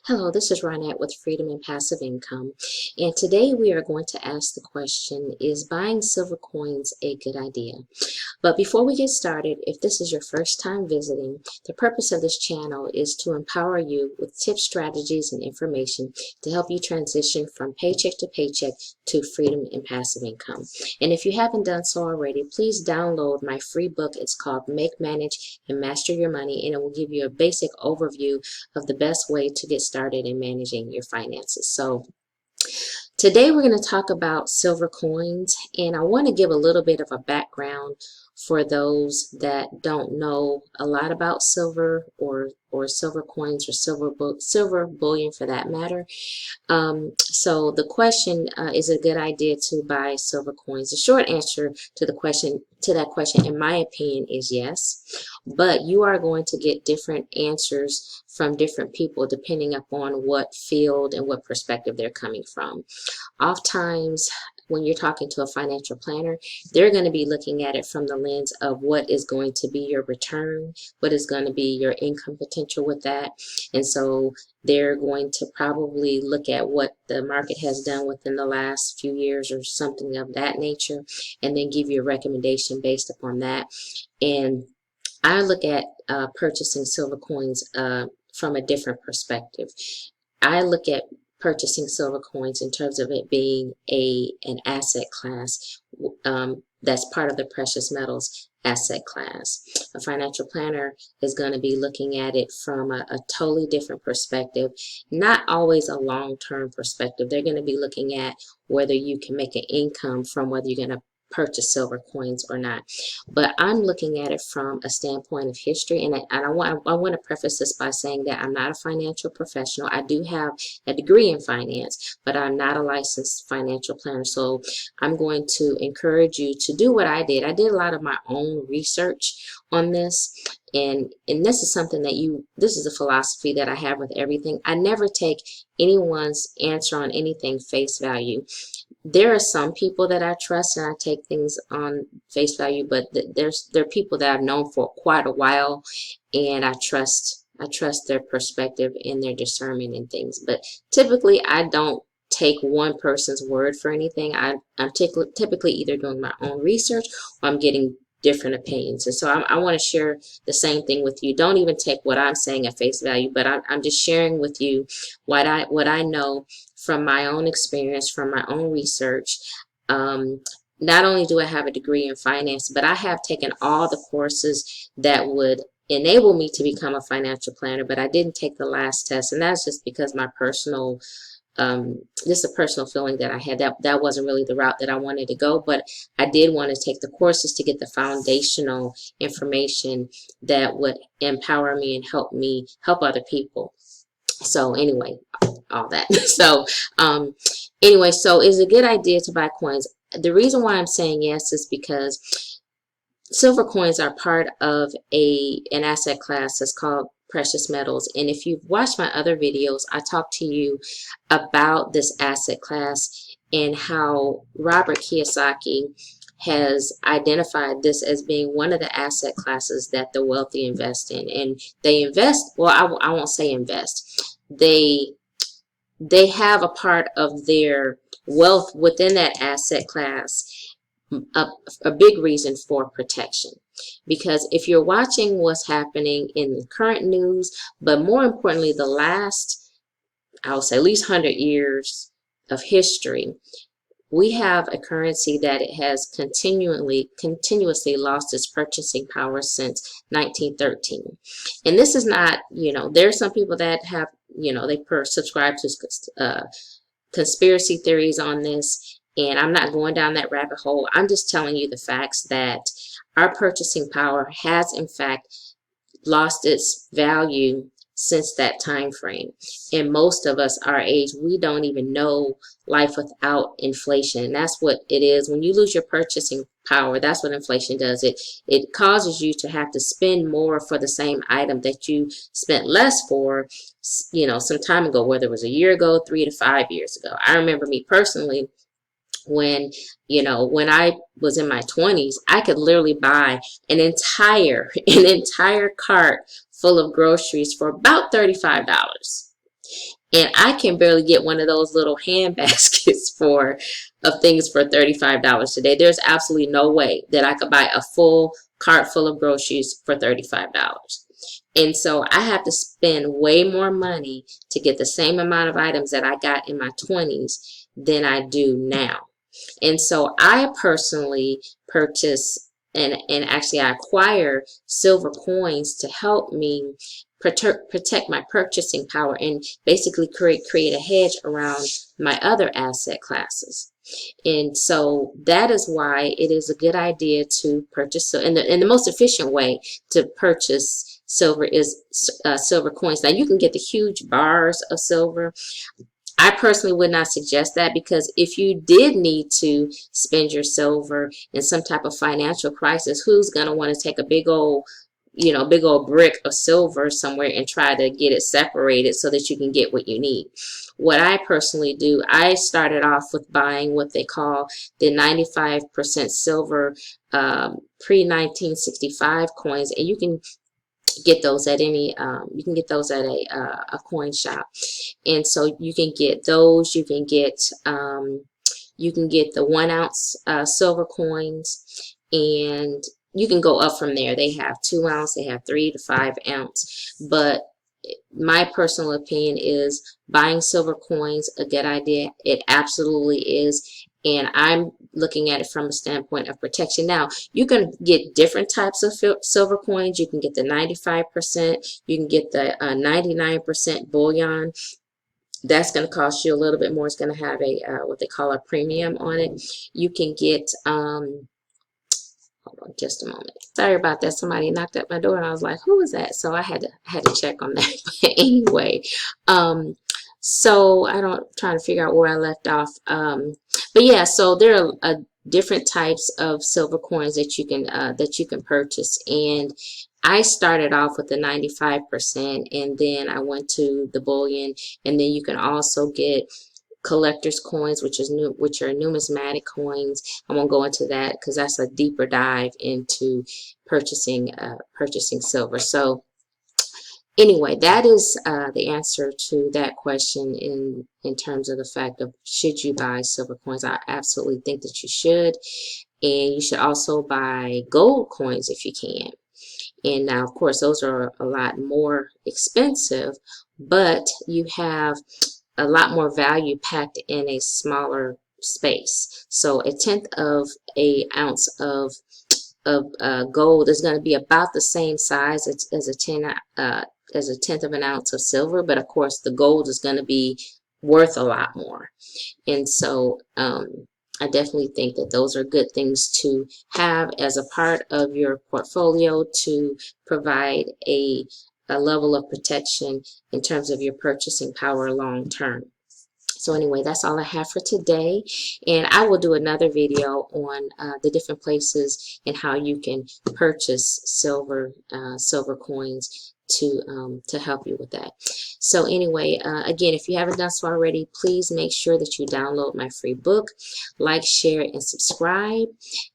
Hello, this is Ronette with Freedom and Passive Income, and today we are going to ask the question, is buying silver coins a good idea? But before we get started, if this is your first time visiting, the purpose of this channel is to empower you with tips, strategies, and information to help you transition from paycheck to paycheck to freedom and passive income. And if you haven't done so already, please download my free book. It's called Make, Manage, and Master Your Money, and it will give you a basic overview of the best way to get started in managing your finances. So today we're going to talk about silver coins, and I want to give a little bit of a background for those that don't know a lot about silver or silver coins or silver bullion for that matter. So the question, is it a good idea to buy silver coins? The short answer to that question, in my opinion, is yes. But you are going to get different answers from different people depending upon what field and what perspective they're coming from. Oftentimes, when you're talking to a financial planner, they're going to be looking at it from the lens of what is going to be your return, what is going to be your income potential with that. And so they're going to probably look at what the market has done within the last few years or something of that nature, and then give you a recommendation based upon that. And I look at purchasing silver coins from a different perspective. I look at purchasing silver coins in terms of it being an asset class that's part of the precious metals asset class. A financial planner is going to be looking at it from a totally different perspective, not always a long-term perspective. They're going to be looking at whether you can make an income from whether you're going to purchase silver coins or not. But I'm looking at it from a standpoint of history, and I want to preface this by saying that I'm not a financial professional. I do have a degree in finance, but I'm not a licensed financial planner. So I'm going to encourage you to do what I did. I did a lot of my own research on this, and this is something that this is a philosophy that I have with everything. I never take anyone's answer on anything face value. There are some people that I trust and I take things on face value, but there are people that I've known for quite a while, and I trust their perspective and their discernment in things. But typically, I don't take one person's word for anything. I'm typically either doing my own research or I'm getting different opinions. And so I want to share the same thing with you. Don't even take what I'm saying at face value, but I'm just sharing with you what I know from my own experience, from my own research. Not only do I have a degree in finance, but I have taken all the courses that would enable me to become a financial planner, but I didn't take the last test, and that's just because my personal just a personal feeling that I had that wasn't really the route that I wanted to go. But I did want to take the courses to get the foundational information that would empower me and help other people. So anyway, all that. So anyway, so is it a good idea to buy coins? The reason why I'm saying yes is because silver coins are part of an asset class that's called precious metals. And if you've watched my other videos, I talked to you about this asset class and how Robert Kiyosaki has identified this as being one of the asset classes that the wealthy invest in. And they invest, well, I won't say invest. They have a part of their wealth within that asset class, a big reason for protection. Because if you're watching what's happening in the current news, but more importantly, the last, I would say at least 100 years of history, we have a currency that it has continuously lost its purchasing power since 1913. And this is not, there are some people that have, they subscribe to conspiracy theories on this, and I'm not going down that rabbit hole. I'm just telling you the facts that our purchasing power has in fact lost its value since that time frame. And most of us our age, we don't even know life without inflation. And that's what it is. When you lose your purchasing power, that's what inflation does. It causes you to have to spend more for the same item that you spent less for, some time ago, whether it was a year ago, 3 to 5 years ago. I remember me personally, when I was in my 20s, I could literally buy an entire cart full of groceries for about $35. And I can barely get one of those little hand baskets of things for $35 today. There's absolutely no way that I could buy a full cart full of groceries for $35. And so I have to spend way more money to get the same amount of items that I got in my 20s than I do now. And so I personally purchase and actually I acquire silver coins to help me protect my purchasing power and basically create a hedge around my other asset classes. And so that is why it is a good idea to purchase. So, and the most efficient way to purchase silver is silver coins. Now you can get the huge bars of silver. I personally would not suggest that, because if you did need to spend your silver in some type of financial crisis, who's going to want to take a big old brick of silver somewhere and try to get it separated so that you can get what you need? What I personally do, I started off with buying what they call the 95% silver pre-1965 coins, and you can get those at you can get those at a coin shop. And so you can get those. You can get the 1 ounce silver coins, and you can go up from there. They have 2 ounce, they have 3 to 5 ounce. But my personal opinion is buying silver coins a good idea. It absolutely is. And I'm looking at it from a standpoint of protection. Now, you can get different types of silver coins. You can get the 95%. You can get the 99% bullion. That's going to cost you a little bit more. It's going to have a what they call a premium on it. You can get hold on just a moment. Sorry about that. Somebody knocked at my door and I was like, who is that? So I had to check on that. But anyway, so trying to figure out where I left off. But yeah, so there are different types of silver coins that you can purchase, and I started off with the 95%, and then I went to the bullion, and then you can also get collector's coins, which are numismatic coins. I won't go into that because that's a deeper dive into purchasing silver. So anyway, that is the answer to that question in terms of the fact of should you buy silver coins. I absolutely think that you should, and you should also buy gold coins if you can. And now, of course, those are a lot more expensive, but you have a lot more value packed in a smaller space. So a tenth of an ounce of gold is going to be about the same size as a tenth of an ounce of silver, but of course the gold is going to be worth a lot more. And so I definitely think that those are good things to have as a part of your portfolio to provide a level of protection in terms of your purchasing power long term. So anyway, that's all I have for today, and I will do another video on the different places and how you can purchase silver coins to help you with that. So anyway, again, if you haven't done so already, please make sure that you download my free book, like, share, and subscribe,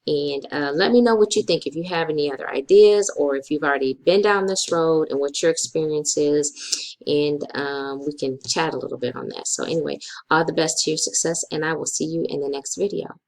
and let me know what you think. If you have any other ideas, or if you've already been down this road and what your experience is, and we can chat a little bit on that. So anyway, all the best to your success, and I will see you in the next video.